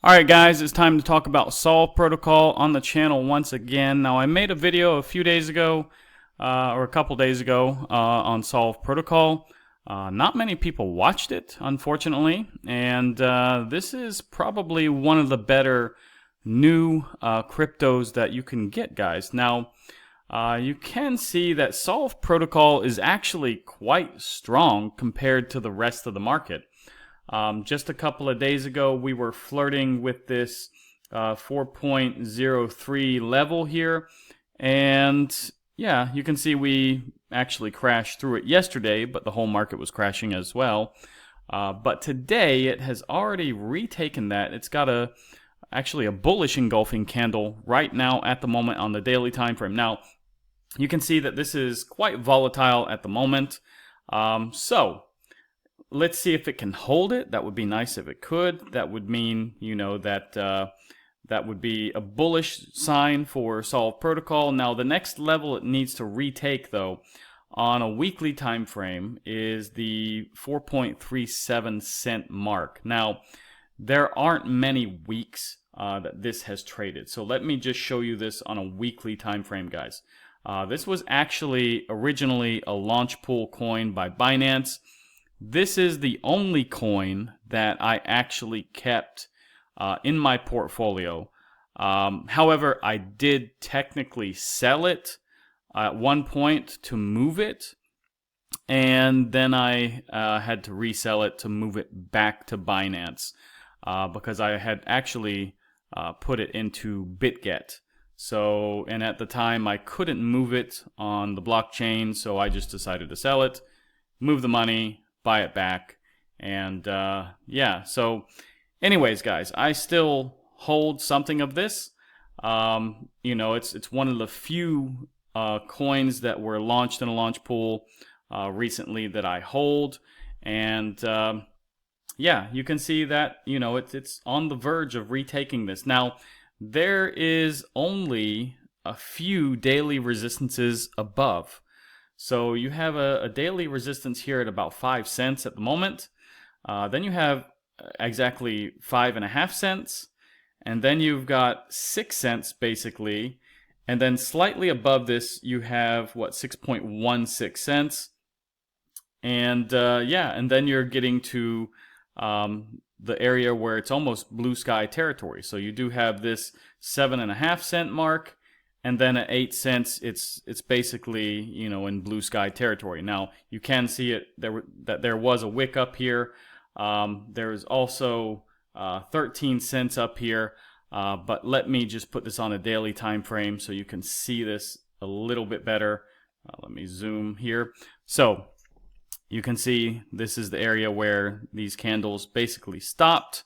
Alright guys, it's time to talk about Solv Protocol on the channel once again. Now I made a video a few days ago, or a couple days ago, on Solv Protocol. Not many people watched it, unfortunately, and this is probably one of the better new cryptos that you can get, guys. Now, you can see that Solv Protocol is actually quite strong compared to the rest of the market. Just a couple of days ago, we were flirting with this 4.03 level here. And yeah, you can see we actually crashed through it yesterday, but the whole market was crashing as well. But today, it has already retaken that. It's got actually a bullish engulfing candle right now at the moment on the daily time frame. Now, you can see that this is quite volatile at the moment. So let's see if it can hold it. That would be nice if it could. That would mean, that would be a bullish sign for Solv Protocol. Now, the next level it needs to retake, though, on a weekly time frame is the 4.37 cent mark. Now, there aren't many weeks that this has traded. So let me just show you this on a weekly time frame, guys. This was actually originally a launch pool coin by Binance. This is the only coin that I actually kept in my portfolio. However, I did technically sell it at one point to move it, and then I had to resell it to move it back to Binance because I had actually put it into BitGet. So, and at the time I couldn't move it on the blockchain, so I just decided to sell it, move the money, buy it back, and yeah. So anyways, guys, I still hold something of this. It's one of the few coins that were launched in a launch pool recently that I hold, and yeah, you can see that it's on the verge of retaking this. Now, there is only a few daily resistances above. So you have a daily resistance here at about 5 cents at the moment. Then you have exactly 5.5 cents. And then you've got 6 cents basically. And then slightly above this, you have 6.16 cents. And yeah, and then you're getting to the area where it's almost blue sky territory. So you do have this 7.5 cent mark. And then at 8 cents, it's basically in blue sky territory. Now you can see it that there was a wick up here. There is also 13 cents up here. But let me just put this on a daily time frame so you can see this a little bit better. Let me zoom here. So you can see this is the area where these candles basically stopped.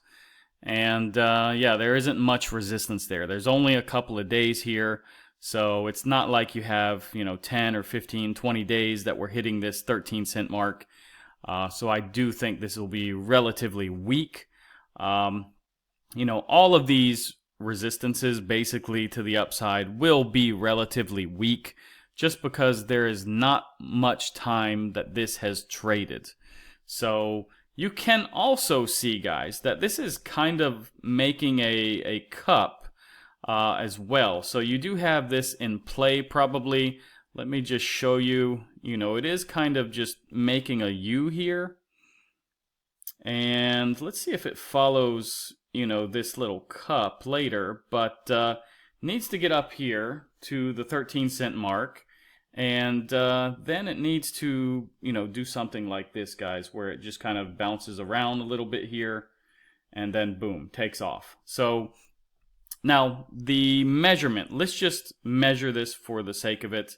And yeah, there isn't much resistance there. There's only a couple of days here. So it's not like you have, 10 or 15, 20 days that we're hitting this 13 cent mark. So I do think this will be relatively weak. All of these resistances basically to the upside will be relatively weak just because there is not much time that this has traded. So you can also see, guys, that this is kind of making a cup as well. So you do have this in play probably. Let me just show you. It is kind of just making a U here. And let's see if it follows, this little cup later. But needs to get up here to the 13 cent mark. And then it needs to, do something like this, guys, where it just kind of bounces around a little bit here. And then boom, takes off. So now, the measurement, let's just measure this for the sake of it.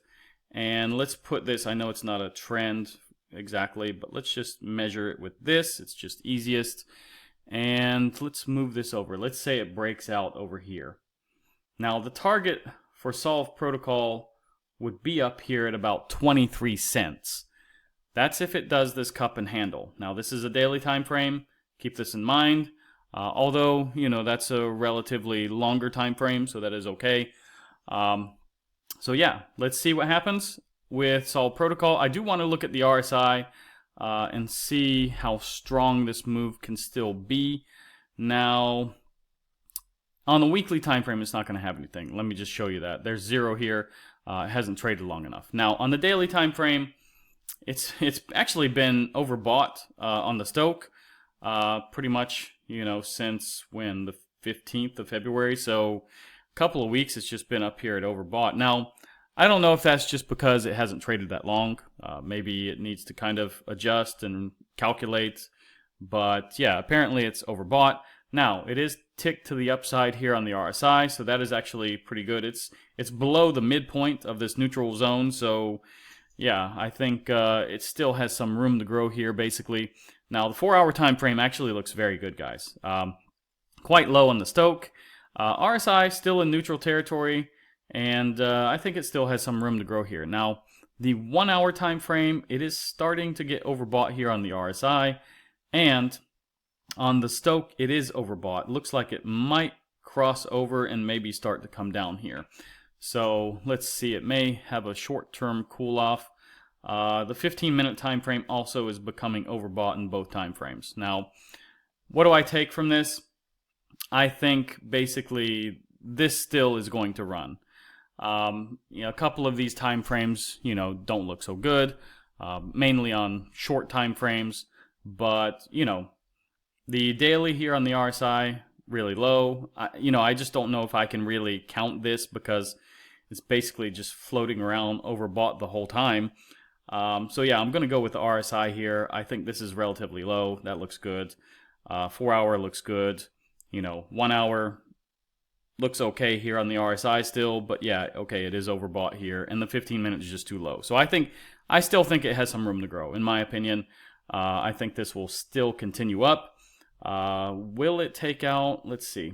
And let's put this, I know it's not a trend exactly, but let's just measure it with this. It's just easiest. And let's move this over. Let's say it breaks out over here. Now, the target for Solv Protocol would be up here at about 23 cents. That's if it does this cup and handle. Now, this is a daily time frame. Keep this in mind. Although, that's a relatively longer time frame, so that is okay. So yeah, let's see what happens with Solv Protocol. I do want to look at the RSI and see how strong this move can still be. Now, On the weekly time frame, it's not going to have anything. Let me just show you that. There's 0 here. It hasn't traded long enough. Now, on the daily time frame, it's actually been overbought on the Stoke pretty much, since when? The 15th of February. So a couple of weeks it's just been up here at overbought. Now, I don't know if that's just because it hasn't traded that long. Maybe it needs to kind of adjust and calculate. But yeah, apparently it's overbought. Now, it is ticked to the upside here on the RSI, so that is actually pretty good. It's below the midpoint of this neutral zone, so yeah, I think it still has some room to grow here, basically. Now, the 4-hour time frame actually looks very good, guys. Quite low on the Stoke. RSI still in neutral territory, and I think it still has some room to grow here. Now, the 1-hour time frame, it is starting to get overbought here on the RSI, and on the Stoke, it is overbought. Looks like it might cross over and maybe start to come down here. So let's see, it may have a short-term cool-off. The 15-minute time frame also is becoming overbought in both time frames. Now, what do I take from this? I think basically this still is going to run. A couple of these time frames, don't look so good, mainly on short time frames. But, the daily here on the RSI, really low. I just don't know if I can really count this because it's basically just floating around overbought the whole time. So yeah, I'm going to go with the RSI here. I think this is relatively low. That looks good. 4-hour looks good. 1 hour looks okay here on the RSI still, but yeah, okay, it is overbought here, and the 15-minute is just too low. So I still think it has some room to grow, in my opinion. I think this will still continue up. Will it take out, let's see.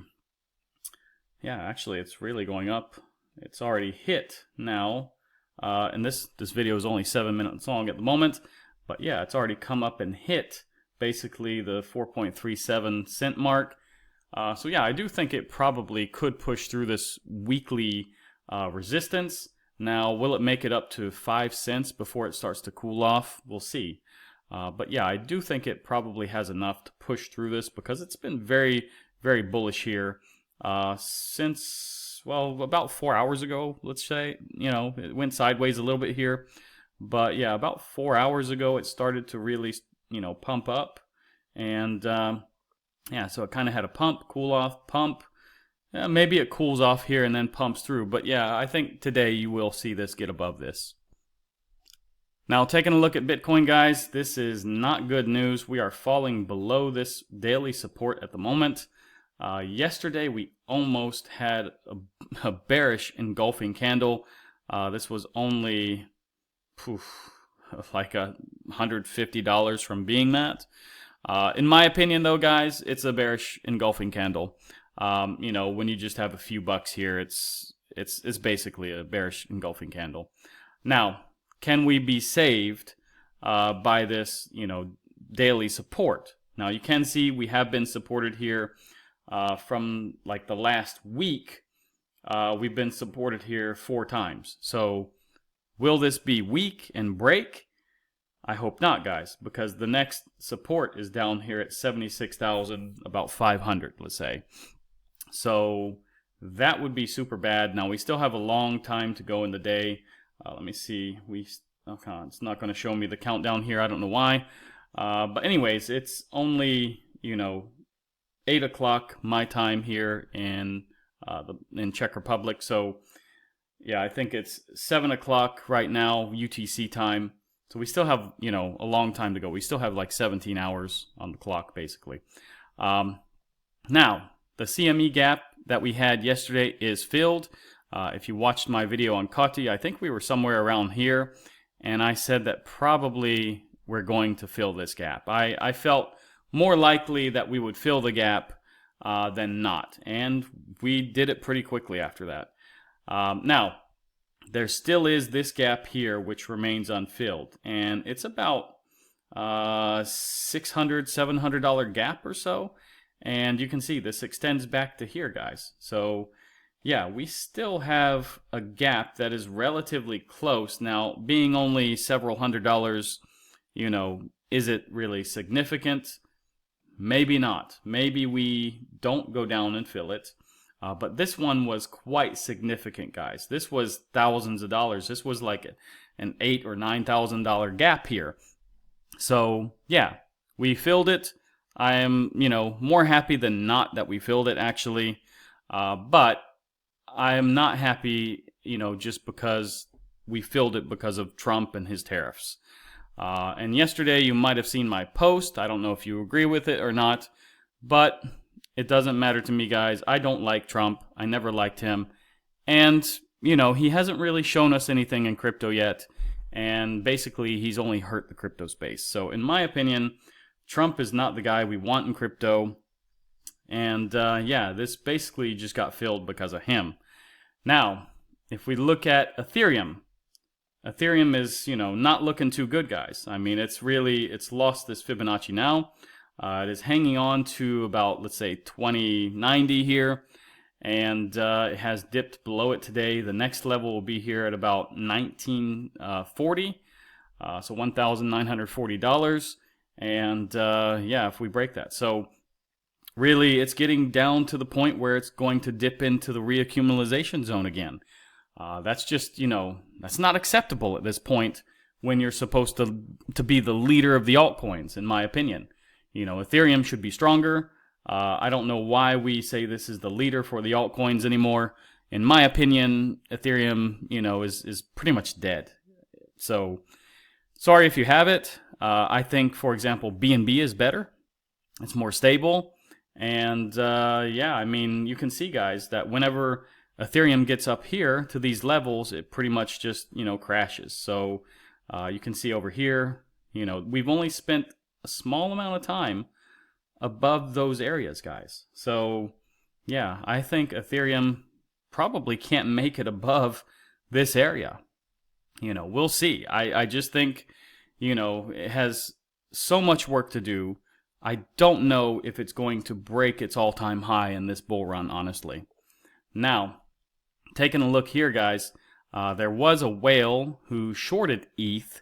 Yeah, actually, it's really going up. It's already hit now. And this video is only 7 minutes long at the moment. But yeah, it's already come up and hit basically the 4.37 cent mark. So yeah, I do think it probably could push through this weekly resistance. Now, will it make it up to 5 cents before it starts to cool off? We'll see. But yeah, I do think it probably has enough to push through this because it's been very, very bullish here since, well, about 4 hours ago, let's say. It went sideways a little bit here. But yeah, about 4 hours ago, it started to really, pump up. And yeah, so it kind of had a pump, cool off, pump. Maybe it cools off here and then pumps through. But yeah, I think today you will see this get above this. Now, taking a look at Bitcoin, guys, this is not good news. We are falling below this daily support at the moment. Yesterday, we almost had a bearish engulfing candle. This was only like $150 from being that. In my opinion, though, guys, it's a bearish engulfing candle. When you just have a few bucks here, it's basically a bearish engulfing candle. Now, can we be saved by this, daily support? Now, you can see we have been supported here from like the last week. We've been supported here 4 times. So will this be weak and break? I hope not, guys, because the next support is down here at 76,000, about 500, let's say. So that would be super bad. Now, we still have a long time to go in the day. Let me see. Okay, it's not going to show me the countdown here. I don't know why. But anyways, it's only 8 o'clock my time here in Czech Republic. So yeah, I think it's 7 o'clock right now UTC time. So we still have a long time to go. We still have like 17 hours on the clock basically. Now the CME gap that we had yesterday is filled. If you watched my video on Coty, I think we were somewhere around here, and I said that probably we're going to fill this gap. I felt more likely that we would fill the gap than not, and we did it pretty quickly after that. Now, there still is this gap here which remains unfilled, and it's about $600, $700 gap or so, and you can see this extends back to here, guys. So yeah, we still have a gap that is relatively close. Now, being only several $100s, is it really significant? Maybe not. Maybe we don't go down and fill it. But this one was quite significant, guys. This was thousands of dollars. This was like an $8,000 or $9,000 gap here. So yeah, we filled it. I am, more happy than not that we filled it actually. But I am not happy, just because we filled it because of Trump and his tariffs. And yesterday you might have seen my post. I don't know if you agree with it or not, but it doesn't matter to me, guys. I don't like Trump. I never liked him. And, he hasn't really shown us anything in crypto yet. And basically, he's only hurt the crypto space. So in my opinion, Trump is not the guy we want in crypto. And yeah, this basically just got filled because of him. Now, if we look at Ethereum is, not looking too good, guys. I mean, it's lost this Fibonacci now. It is hanging on to about, let's say, 2090 here. And it has dipped below it today. The next level will be here at about 1940. So $1,940. And yeah, if we break that. So really, it's getting down to the point where it's going to dip into the reaccumulation zone again. That's just, that's not acceptable at this point when you're supposed to be the leader of the altcoins, in my opinion. Ethereum should be stronger. I don't know why we say this is the leader for the altcoins anymore. In my opinion, Ethereum, is pretty much dead. So, sorry if you have it. I think, for example, BNB is better. It's more stable. And, yeah, I mean, you can see, guys, that whenever Ethereum gets up here to these levels, it pretty much just, crashes. So, you can see over here, we've only spent a small amount of time above those areas, guys. So yeah, I think Ethereum probably can't make it above this area. We'll see. I just think, it has so much work to do. I don't know if it's going to break its all-time high in this bull run, honestly. Now, taking a look here, guys, there was a whale who shorted ETH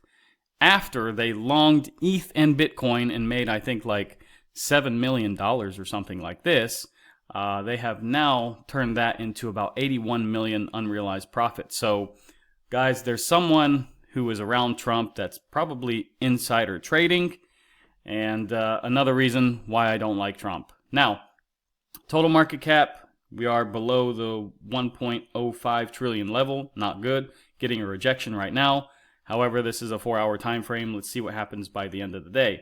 after they longed ETH and Bitcoin and made, I think, like $7 million or something like this. They have now turned that into about 81 million unrealized profit. So, guys, there's someone who is around Trump that's probably insider trading, and another reason why I don't like Trump. Now, total market cap, we are below the 1.05 trillion level. Not good. Getting a rejection right now. However, this is a 4-hour time frame. Let's see what happens by the end of the day.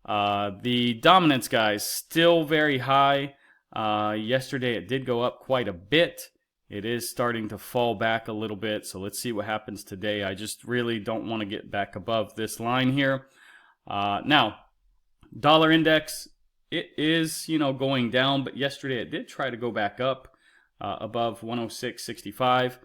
The dominance, guys, still very high. Yesterday it did go up quite a bit. It is starting to fall back a little bit, so let's see what happens today. I just really don't want to get back above this line here. Now, dollar index, it is, going down, but yesterday it did try to go back up above 106.65.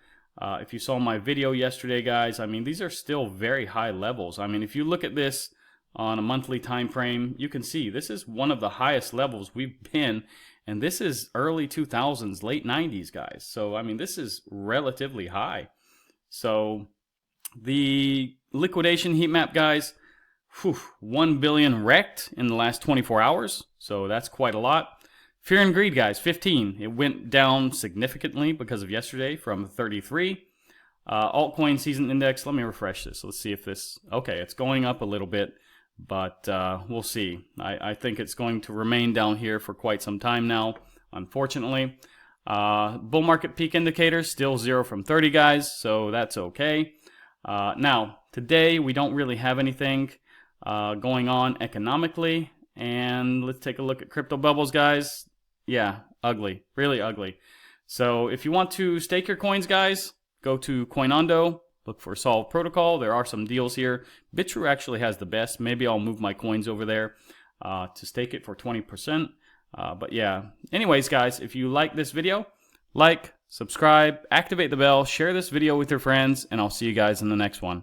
If you saw my video yesterday, guys, I mean, these are still very high levels. I mean, if you look at this on a monthly time frame, you can see this is one of the highest levels we've been, and this is early 2000s, late 90s, guys. So, I mean, this is relatively high. So, the liquidation heat map, guys, 1 billion wrecked in the last 24 hours. So, that's quite a lot. Fear and greed, guys, 15. It went down significantly because of yesterday from 33. Altcoin season index, let me refresh this. Let's see if this, okay, it's going up a little bit, but we'll see. I think it's going to remain down here for quite some time now, unfortunately. Bull market peak indicators, still 0 from 30, guys, so that's okay. Now, today we don't really have anything going on economically, and let's take a look at crypto bubbles, guys. Yeah, ugly, really ugly. So if you want to stake your coins, guys, go to Coinondo, look for Solv Protocol. There are some deals here. Bitrue actually has the best. Maybe I'll move my coins over there to stake it for 20%. But yeah, anyways, guys, if you like this video, like, subscribe, activate the bell, share this video with your friends, and I'll see you guys in the next one.